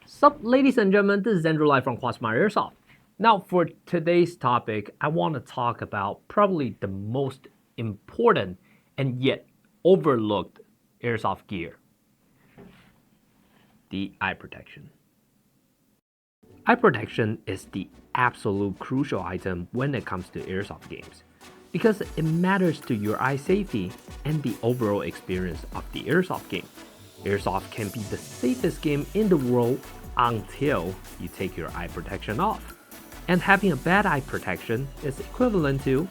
Sup, ladies and gentlemen, this is Andrew live from Quasmar Airsoft. Now, for today's topic, I want to talk about probably the most important and yet overlooked airsoft gear: the eye protection. Eye protection is the absolute crucial item when it comes to airsoft games, because it matters to your eye safety and the overall experience of the airsoft game. Airsoft can be the safest game in the world until you take your eye protection off. And having a bad eye protection is equivalent to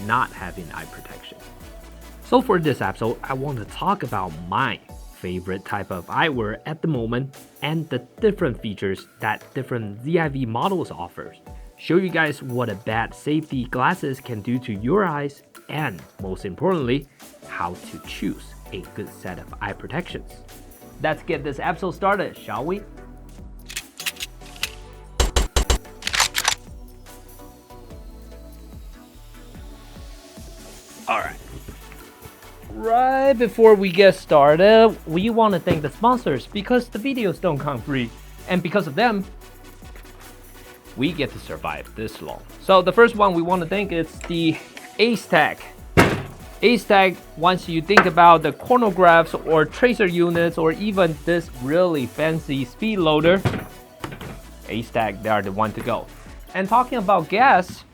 not having eye protection. So for this episode, I want to talk about my favorite type of eyewear at the moment and the different features that different Ziv models offers. Show you guys what a bad safety glasses can do to your eyes, and most importantly, how to choose a good set of eye protections. Let's get this episode started, shall we? Alright. Right before we get started, we want to thank the sponsors because the videos don't come free, and because of them, we get to survive this long. So the first one we want to thank is the Ace Tag. Ace Tag, once you think about the chronographs or tracer units or even this really fancy speed loader, Ace Tag, they are the one to go. And talking about gas,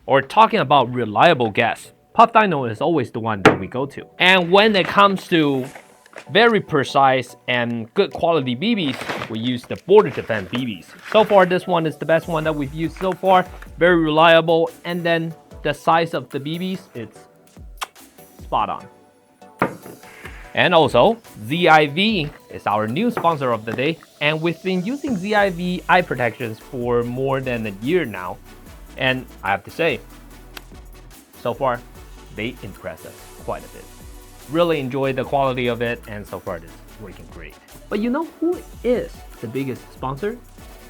or talking about reliable gas, Puff Dino is always the one that we go to. And when it comes to very precise and good quality BBs, we use the Border Defense BBs. So far, this one is the best one that we've used so far. Very reliable, and then the size of the BBs, it's spot on. And also, Ziv is our new sponsor of the day, and we've been using Ziv eye protections for more than a year now. And I have to say, so far, they impress us quite a bit. Really enjoy the quality of it, and so far it's working great. But you know who is the biggest sponsor?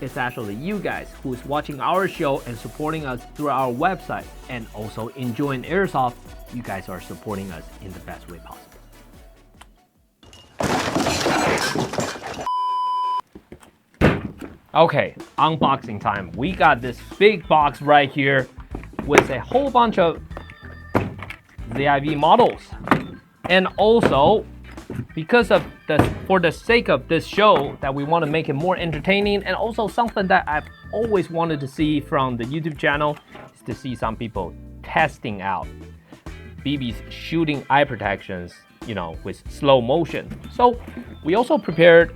It's actually you guys who's watching our show and supporting us through our website, and also enjoying airsoft. You guys are supporting us in the best way possible. Okay, unboxing time. We got this big box right here with a whole bunch of Ziv models, and also because of for the sake of this show, that we want to make it more entertaining, and also something that I've always wanted to see from the YouTube channel is to see some people testing out BBs shooting eye protections, you know, with slow motion. So we also prepared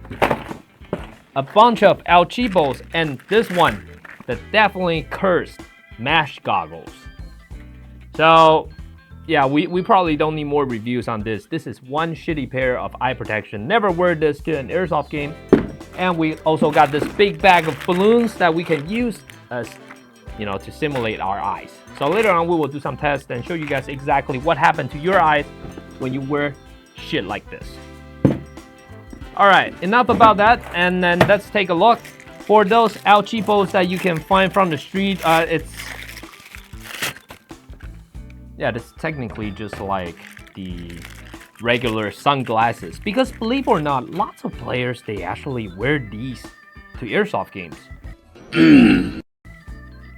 a bunch of El Cheapos, and this one, the definitely cursed mesh goggles. So yeah, we probably don't need more reviews on this. This is one shitty pair of eye protection. Never wear this to an airsoft game. And we also got this big bag of balloons that we can use as, you know, to simulate our eyes. So later on, we will do some tests and show you guys exactly what happened to your eyes when you wear shit like this. All right, enough about that. And then let's take a look. For those El Cheapos that you can find from the street, yeah, it's technically just like the regular sunglasses, because believe it or not, lots of players, they actually wear these to airsoft games.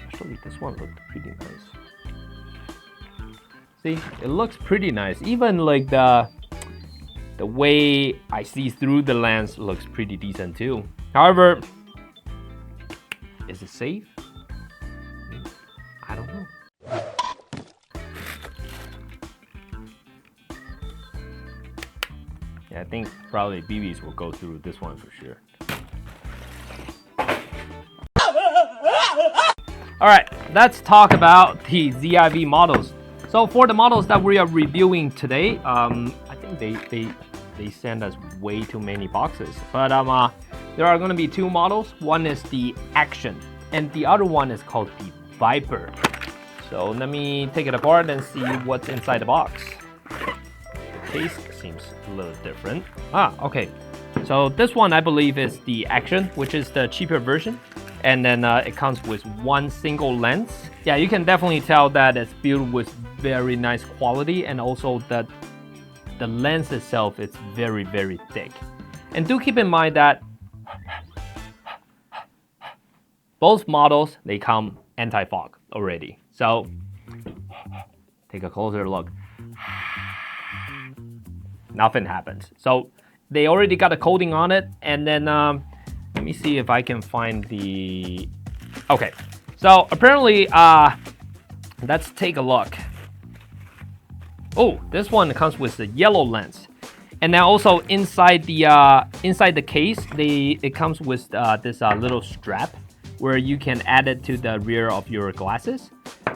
Actually, this one looked pretty nice. See, it looks pretty nice. Even like the way I see through the lens looks pretty decent too. However, is it safe? I don't know. I think probably BBs will go through this one for sure. Alright, let's talk about the Ziv models. So for the models that we are reviewing today, I think they send us way too many boxes. But there are going to be two models. One is the Action, and the other one is called the Viper. So let me take it apart and see what's inside the box. The case seems a little different. Okay. So this one I believe is the Action, which is the cheaper version. And then it comes with one single lens. Yeah, you can definitely tell that it's built with very nice quality, and also that the lens itself is very, very thick. And do keep in mind that both models, they come anti-fog already. So take a closer look. Nothing happens. So they already got a coating on it. And then let me see if I can find the... Okay, so apparently, let's take a look. Oh, this one comes with the yellow lens. And then also inside the case, it comes with this little strap where you can add it to the rear of your glasses.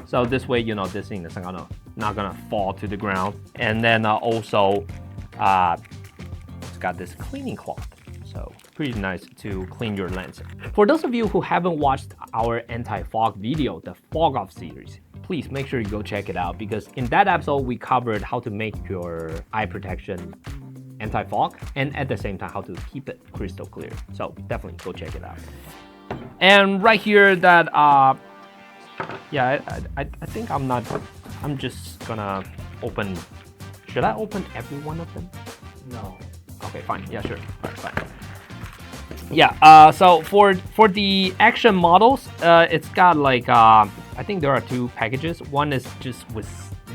So this way, you know, this thing is not gonna fall to the ground. And then also, it's got this cleaning cloth. So pretty nice to clean your lens. For those of you who haven't watched our anti-fog video, the Fog Off series, please make sure you go check it out, because in that episode, we covered how to make your eye protection anti-fog and at the same time, how to keep it crystal clear. So definitely go check it out. And right here that, yeah, I think I'm just gonna open, should I open every one of them? No. Okay, fine. Yeah, sure. All right, fine. Yeah, so for the Action models, it's got like, I think there are two packages. One is just with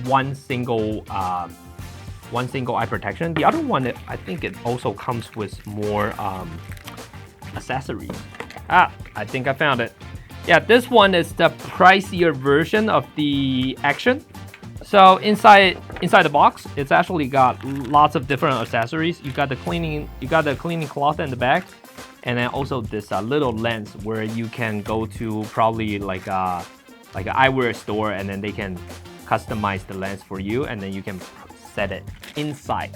one single eye protection. The other one, I think it also comes with more accessories. I think I found it. Yeah, this one is the pricier version of the Action. So inside the box, it's actually got lots of different accessories. You got the cleaning cloth in the back, and then also this little lens where you can go to probably like an eyewear store, and then they can customize the lens for you, and then you can set it inside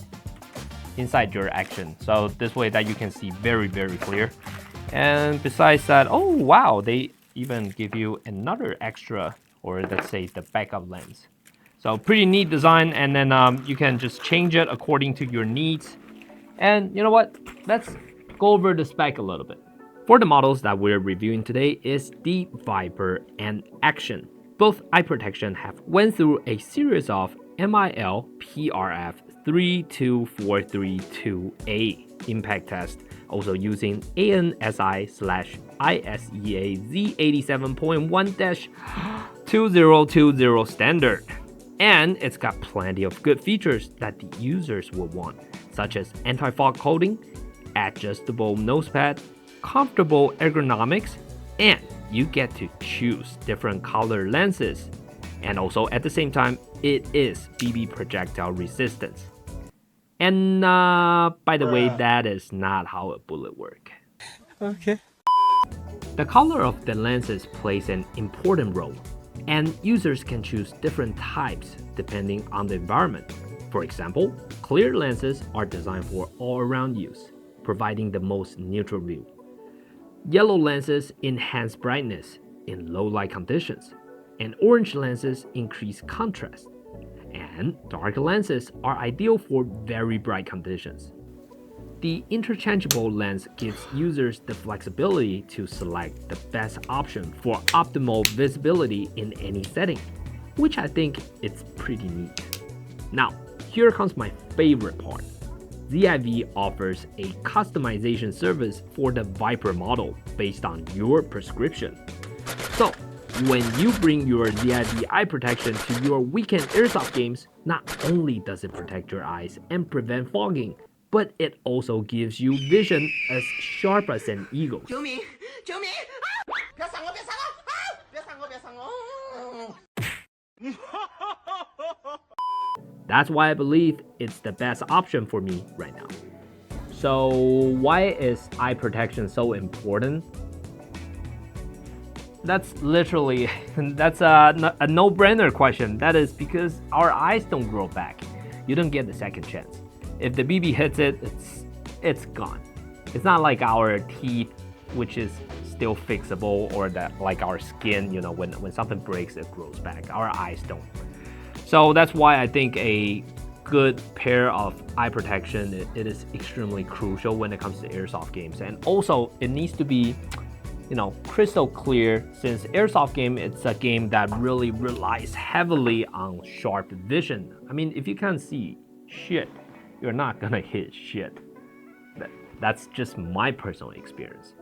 your Action. So this way that you can see very, very clear. And besides that, oh wow, they even give you another extra, or let's say the backup lens. So pretty neat design, and then you can just change it according to your needs. And you know what? Let's go over the spec a little bit. For the models that we're reviewing today is the Viper and Action. Both eye protection have went through a series of MIL PRF 32432A impact test, also using ANSI/ISEA Z87.1-2020 standard. And it's got plenty of good features that the users will want, such as anti-fog coating, adjustable nosepad, comfortable ergonomics, and you get to choose different color lenses. And also at the same time, it is BB projectile resistance. And by the way, that is not how a bullet works. Okay. The color of the lenses plays an important role, and users can choose different types depending on the environment. For example, clear lenses are designed for all-around use, providing the most neutral view. Yellow lenses enhance brightness in low light conditions, and orange lenses increase contrast. And dark lenses are ideal for very bright conditions. The interchangeable lens gives users the flexibility to select the best option for optimal visibility in any setting, which I think it's pretty neat. Now, here comes my favorite part. Ziv offers a customization service for the Viper model based on your prescription. So, when you bring your Ziv eye protection to your weekend airsoft games, not only does it protect your eyes and prevent fogging, but it also gives you vision as sharp as an eagle's. 救命！救命！别伤我！别伤我！别伤我！别伤我！ That's why I believe it's the best option for me right now. So why is eye protection so important? That's literally, that's a no-brainer question. That is because our eyes don't grow back. You don't get the second chance. If the BB hits it, it's gone. It's not like our teeth, which is still fixable, or that like our skin, you know, when something breaks, it grows back. Our eyes don't. So that's why I think a good pair of eye protection, it is extremely crucial when it comes to airsoft games. And also it needs to be, you know, crystal clear, since airsoft game, it's a game that really relies heavily on sharp vision. I mean, if you can't see shit, you're not gonna hit shit. That's just my personal experience.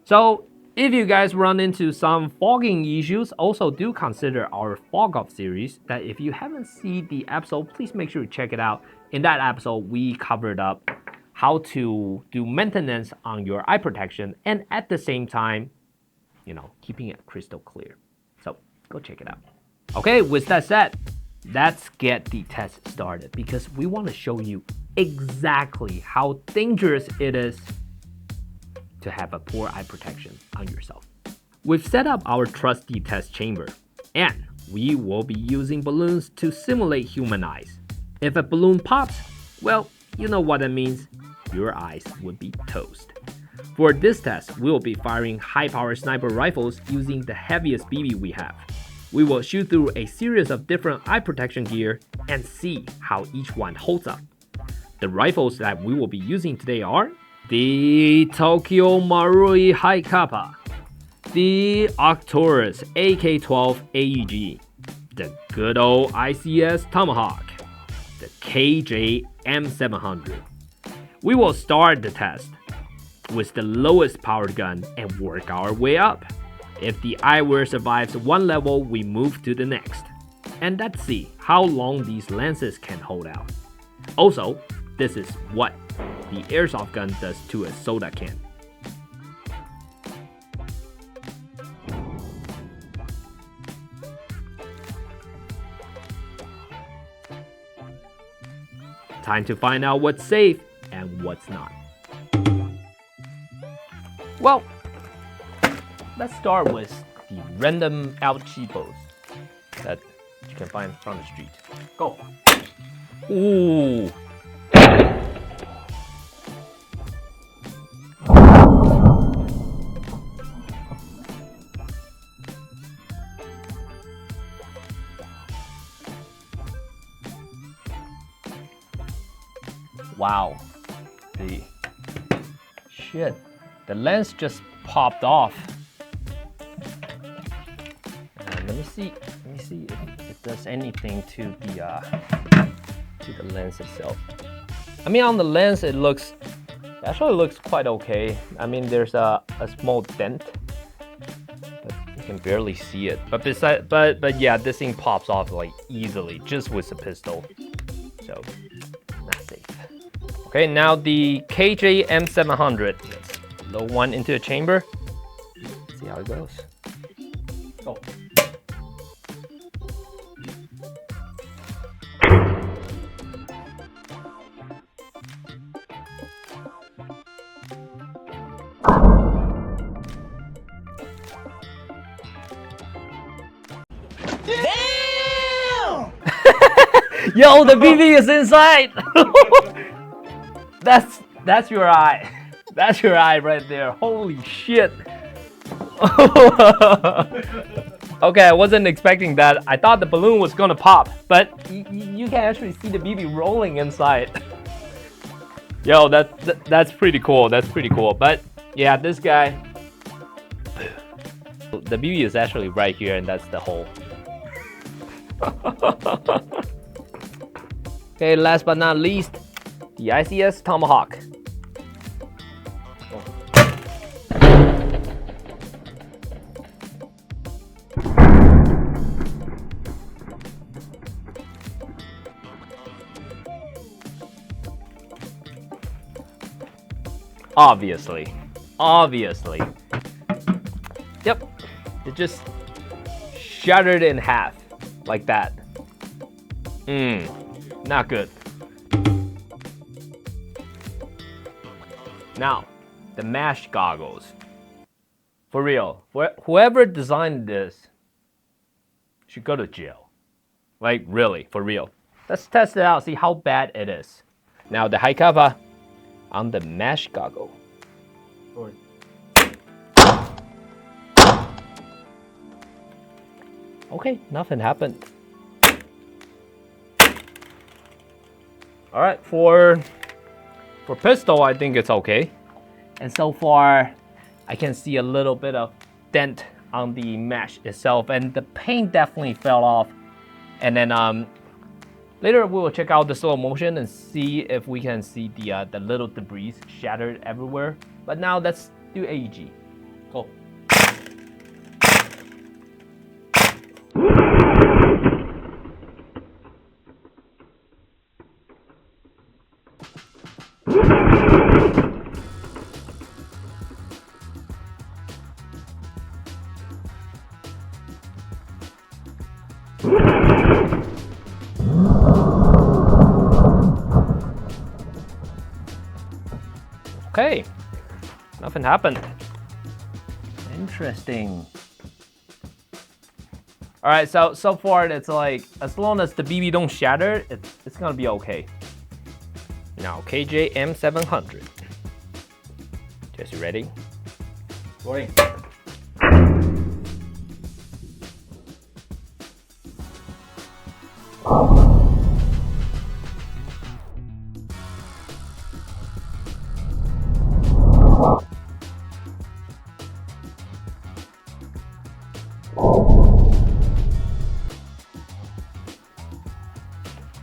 So if you guys run into some fogging issues, also do consider our Fog Off series that if you haven't seen the episode, please make sure to check it out. In that episode, we covered up how to do maintenance on your eye protection and at the same time, keeping it crystal clear. So go check it out. Okay, with that said, let's get the test started because we want to show you exactly how dangerous it is to have a poor eye protection on yourself. We've set up our trusty test chamber, and we will be using balloons to simulate human eyes. If a balloon pops, well, you know what that means. Your eyes would be toast. For this test, we will be firing high-power sniper rifles using the heaviest BB we have. We will shoot through a series of different eye protection gear and see how each one holds up. The rifles that we will be using today are the Tokyo Marui Haikapa, the Arcturus AK-12 AEG, the good old ICS Tomahawk, the KJ M700. We will start the test with the lowest powered gun and work our way up. If the eyewear survives one level, we move to the next. And let's see how long these lenses can hold out. Also, this is what the airsoft gun does to a soda can. Time to find out what's safe and what's not. Well, let's start with the random out cheapos that you can find from the street. Go. Ooh. Wow. The lens just popped off. Let me see if it does anything to the lens itself. I mean, on the lens it actually looks quite okay. I mean, there's a small dent, but you can barely see it. But yeah, this thing pops off like easily just with the pistol. So not safe. Okay, now the KJ M700. Let's load one into a chamber. See how it goes. Go. Damn! Yo, the BB is inside. That's your eye. That's your eye right there. Holy shit. Okay, I wasn't expecting that. I thought the balloon was gonna pop, but you can actually see the BB rolling inside. Yo, that's pretty cool. That's pretty cool. But yeah, this guy, the BB is actually right here, and that's the hole. Okay, last but not least, the ICS Tomahawk. Obviously. Yep, it just shattered in half like that. Not good. Now, the mesh goggles. For real, whoever designed this should go to jail. Like really, for real. Let's test it out, see how bad it is. Now the high cover on the mesh goggle. Okay, nothing happened. All right, for pistol, I think it's okay. And so far, I can see a little bit of dent on the mesh itself, and the paint definitely fell off. And then Later we will check out the slow motion and see if we can see the little debris shattered everywhere. But now let's do AEG. Go. Okay, nothing happened. Interesting. All right, so far it's like as long as the BB don't shatter, it's gonna be okay. Now KJ M700. Jesse, ready? Rolling.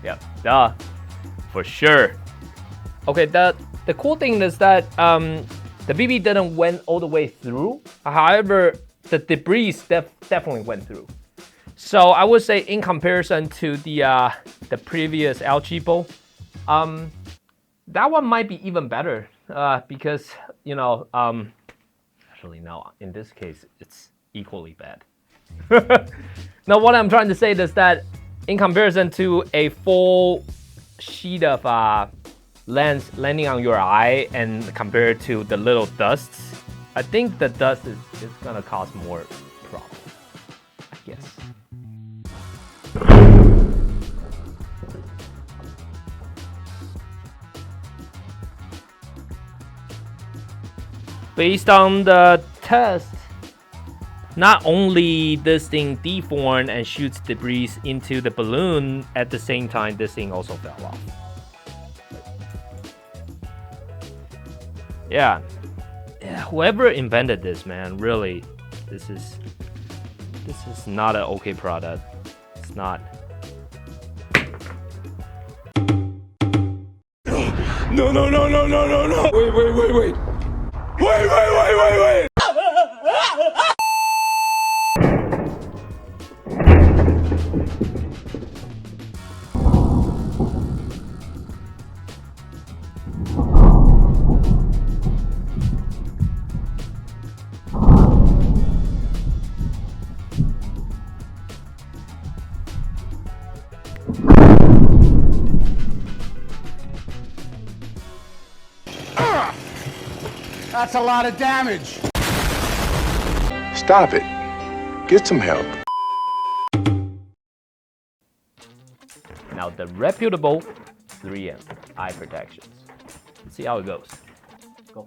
Yep, duh, for sure. Okay, the cool thing is that the BB didn't went all the way through. However, the debris definitely went through. So I would say in comparison to the previous El Cheapo, that one might be even better because actually no, in this case it's equally bad. Now what I'm trying to say is that in comparison to a full sheet of lens landing on your eye and compared to the little dusts, I think the dust is gonna cause more problems, I guess. Based on the test, not only this thing deformed and shoots debris into the balloon, at the same time this thing also fell off. Yeah, whoever invented this, man, really, this is not an okay product. It's not. No. Wait. Wait. That's a lot of damage. Stop it. Get some help. Now the reputable 3M eye protections. Let's see how it goes. Go.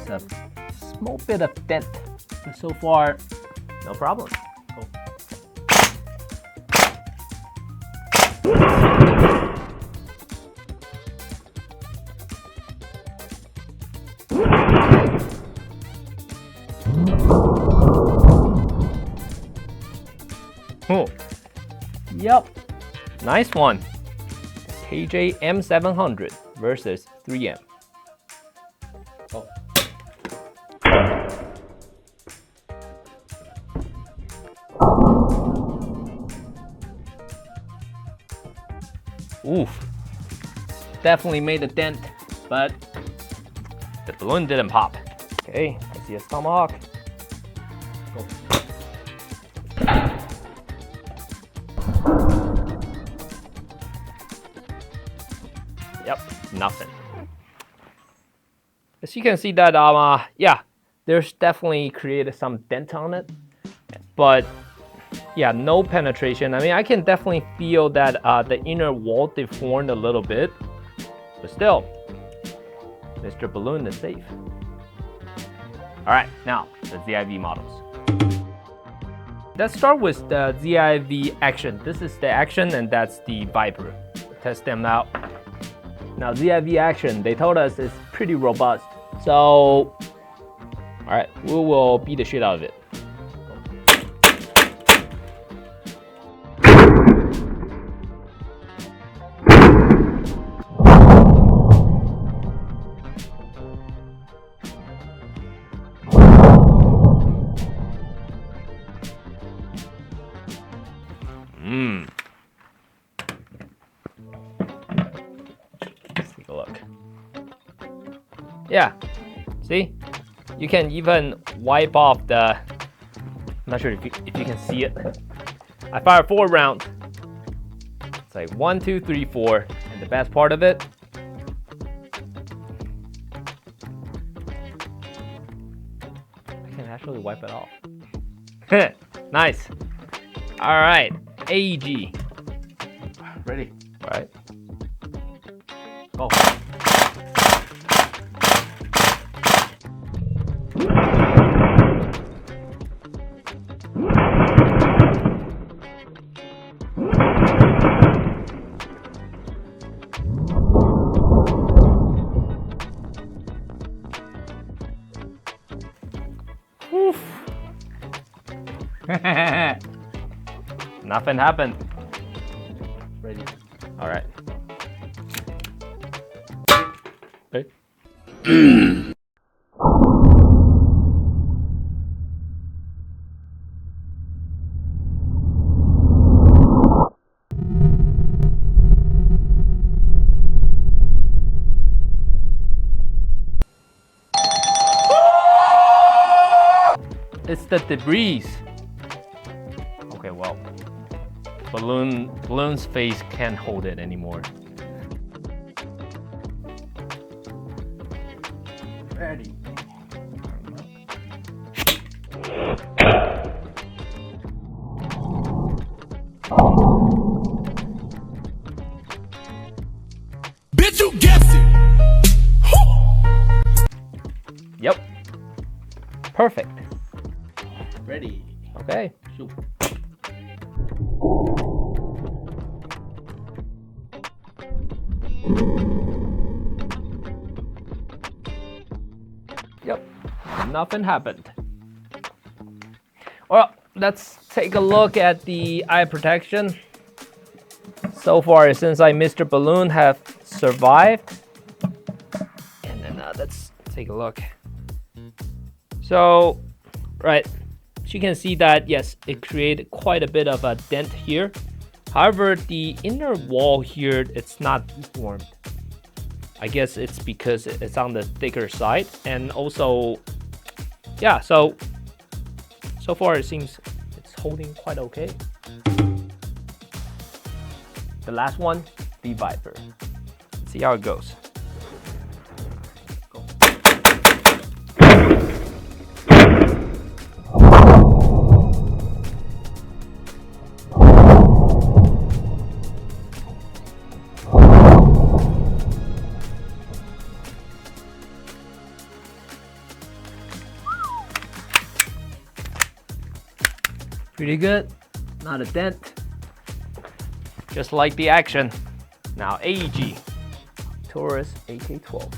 A small bit of dent, but so far no problem. Cool. Oh, yep, nice one. KJ M700 versus 3M. Oh. Oof, definitely made a dent, but the balloon didn't pop. Okay, I see a tomahawk. Go. Yep, nothing. as you can see that yeah, there's definitely created some dent on it, but yeah, no penetration. I mean, I can definitely feel that the inner wall deformed a little bit, but still, Mr. Balloon is safe. All right, now the Ziv models. Let's start with the Ziv Action. This is the Action and that's the Viper. Test them out. Now Ziv Action, they told us it's pretty robust. So, all right, we will beat the shit out of it. Let's take a look. Yeah, see? You can even wipe off the... I'm not sure if you can see it. I fired 4 rounds. It's like 1, 2, 3, 4. And the best part of it, I can actually wipe it off. Nice. All right, AEG. Ready. All right. Go. Nothing happened. Ready. All right. Okay. It's the debris. Okay, well, Balloon's face can't hold it anymore. Ready. Bitch, you guessed it. Yep. Perfect. Ready. Okay. Shoot. Yep. Nothing happened. Well, let's take a look at the eye protection. So far, since Mr. Balloon have survived. And then let's take a look. So, right, you can see that, yes, it created quite a bit of a dent here. However, the inner wall here, it's not deformed. I guess it's because it's on the thicker side. And also, yeah, so far it seems it's holding quite okay. The last one, the Viper. Let's see how it goes. Go. Pretty good, not a dent. Just like the Action. Now AEG, Taurus AK-12.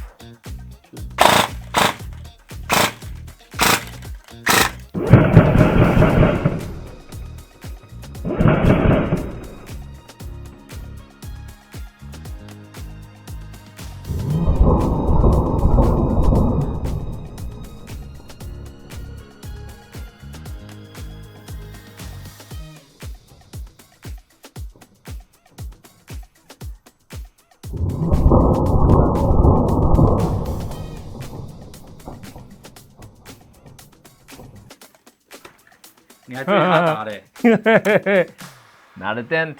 Not a dent.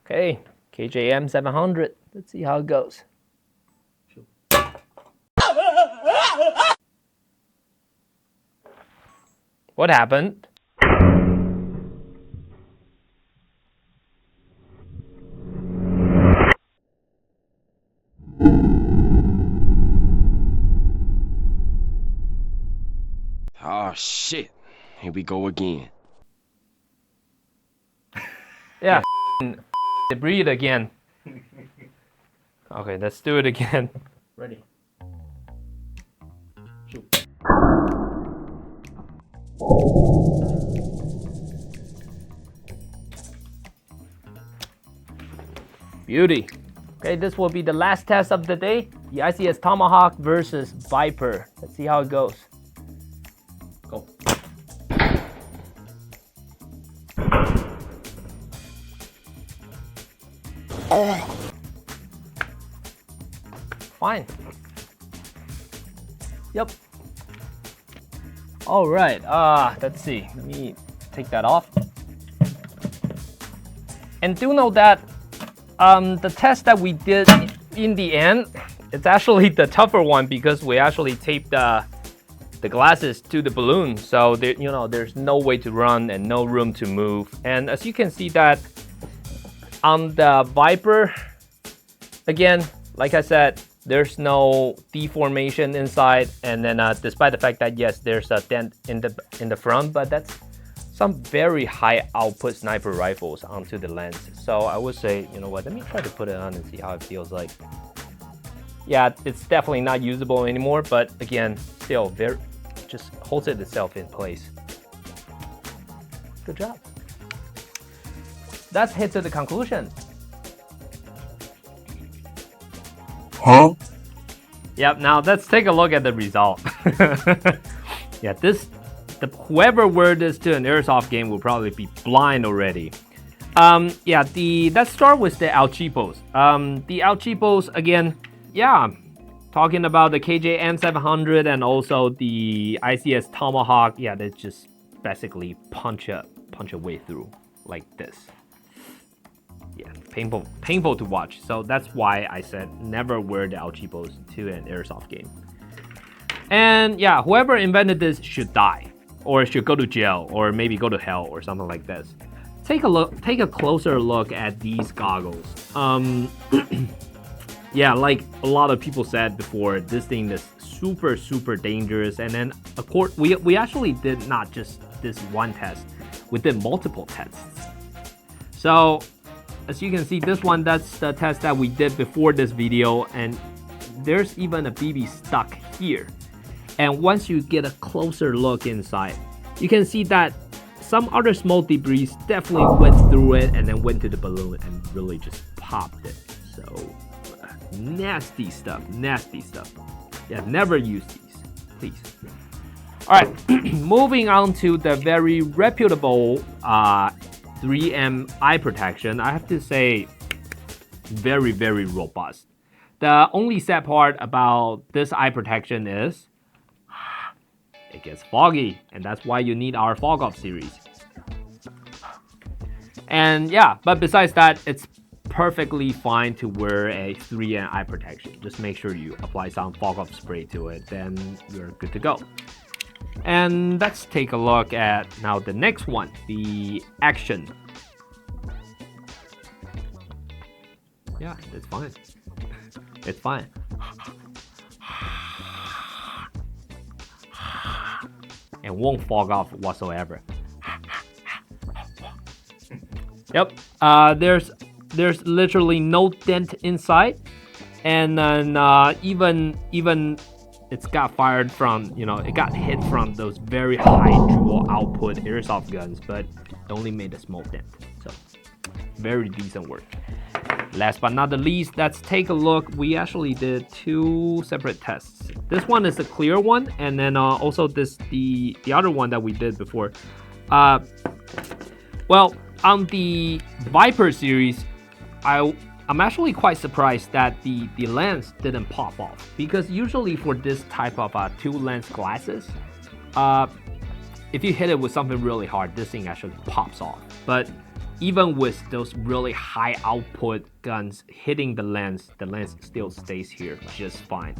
Okay, KJM 700. Let's see how it goes. What happened? Oh shit. Here we go again. Yeah, breathe again. Okay, let's do it again. Ready? Shoot. Beauty. Okay, this will be the last test of the day. The ICS Tomahawk versus Viper. Let's see how it goes. Go. Fine. Yep. All right. Let's see. Let me take that off. And do know that the test that we did in the end, it's actually the tougher one because we actually taped the glasses to the balloon. So there, there's no way to run and no room to move. And as you can see that on the Viper, again, like I said, there's no deformation inside, and then despite the fact that yes, there's a dent in the front, but that's some very high output sniper rifles onto the lens. So I would say, you know what, let me try to put it on and see how it feels like. Yeah, it's definitely not usable anymore, but again, still very, just holds it itself in place. Good job. That's hit to the conclusion. Huh? Yep, now let's take a look at the result. Yeah, whoever wore this to an airsoft game will probably be blind already. Yeah, let's start with the El Cheapos. The El Cheapos, again, yeah, talking about the KJ M700 and also the ICS Tomahawk, yeah, they just basically punch a way through like this. Yeah, painful to watch. So that's why I said never wear the El Cheapos to an airsoft game. And yeah, whoever invented this should die, or should go to jail, or maybe go to hell, or something like this. Take a closer look at these goggles. Yeah, like a lot of people said before, this thing is super dangerous. And then of course we actually did not just this one test, we did multiple tests. So as you can see, this one, that's the test that we did before this video, and there's even a BB stuck here. And once you get a closer look inside, you can see that some other small debris definitely went through it and then went to the balloon and really just popped it. So nasty stuff. Yeah, never use these, please. All right, moving on to the very reputable 3M eye protection. I have to say, very robust. The only sad part about this eye protection is it gets foggy, and that's why you need our fog off series. And yeah, but besides that, it's perfectly fine to wear a 3M eye protection. Just make sure you apply some fog off spray to it, then you're good to go. And let's take a look at now the next one, the Action. Yeah, it's fine. It's fine. And won't fog off whatsoever. Yep. There's literally no dent inside, and then even it's got fired from, it got hit from those very high jewel output airsoft guns, but it only made a small dent. So very decent work. Last but not the least, let's take a look. We actually did two separate tests. This one is the clear one, and then also the other one that we did before. Well, on the Viper series, I'm actually quite surprised that the lens didn't pop off, because usually for this type of two lens glasses, if you hit it with something really hard, this thing actually pops off. But even with those really high output guns hitting the lens still stays here just fine.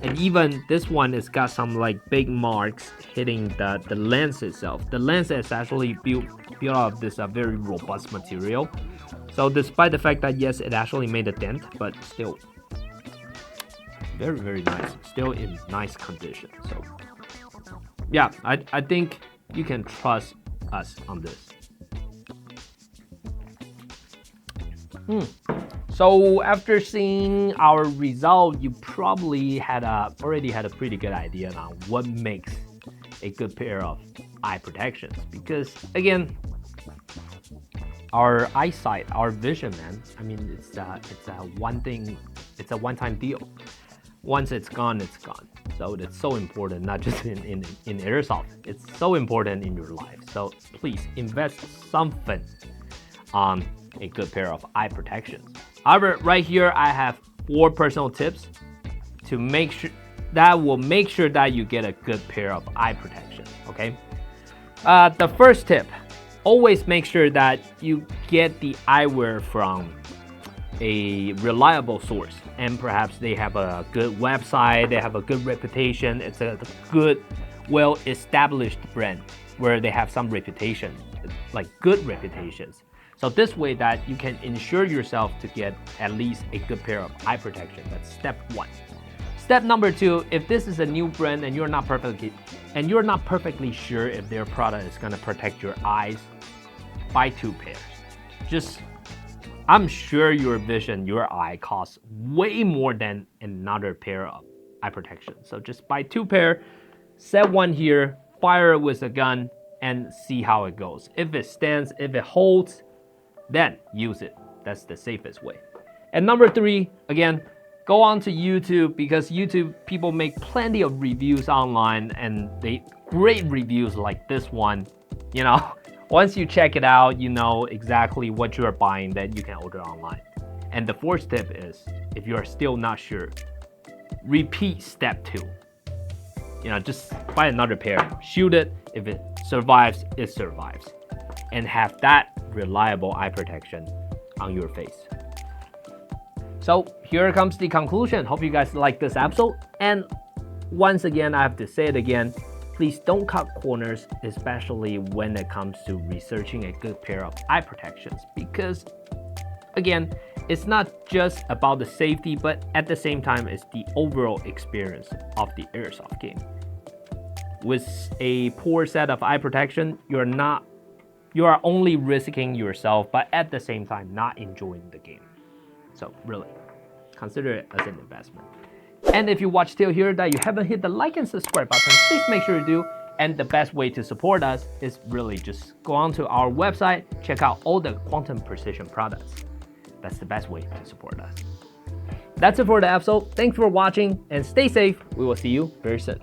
And even this one has got some like big marks hitting the lens itself. The lens is actually built out of this very robust material. So despite the fact that yes, it actually made a dent, but still very, very nice. Still in nice condition. So yeah, I think you can trust us on this. So after seeing our result, you probably already had a pretty good idea on what makes a good pair of eye protections. Because again, our eyesight, our vision, man. I mean, it's a one-time deal. Once it's gone, it's gone. So it's so important, not just in airsoft. It's so important in your life. So please invest something on a good pair of eye protections. However, right here I have 4 personal tips to make sure that you get a good pair of eye protection. Okay. The first tip: always make sure that you get the eyewear from a reliable source, and perhaps they have a good website, they have a good reputation. It's a good, well-established brand where they have some reputation, like good reputations. So this way that you can ensure yourself to get at least a good pair of eye protection. That's step 1. Step number 2, if this is a new brand and you're not perfectly sure if their product is gonna protect your eyes, buy 2 pairs. I'm sure your vision, your eye costs way more than another pair of eye protection. So just buy 2 pair, set one here, fire it with a gun, and see how it goes. If it stands, if it holds, then use it. That's the safest way. And number 3, again, go on to YouTube, because YouTube people make plenty of reviews online, and great reviews like this one. You know, once you check it out, you know exactly what you are buying, then you can order online. And the 4th tip is, if you are still not sure, repeat step 2. You know, just buy another pair, shoot it. If it survives, it survives. And have that reliable eye protection on your face. So here comes the conclusion. Hope you guys like this episode. And once again, I have to say it again, please don't cut corners, especially when it comes to researching a good pair of eye protections. Because again, it's not just about the safety, but at the same time, it's the overall experience of the airsoft game. With a poor set of eye protection, you are only risking yourself, but at the same time not enjoying the game. So really, consider it as an investment. And if you watch till here that you haven't hit the like and subscribe button, please make sure you do. And the best way to support us is really just go on to our website, check out all the quantum precision products. That's the best way to support us. That's it for the episode. Thanks for watching and stay safe. We will see you very soon.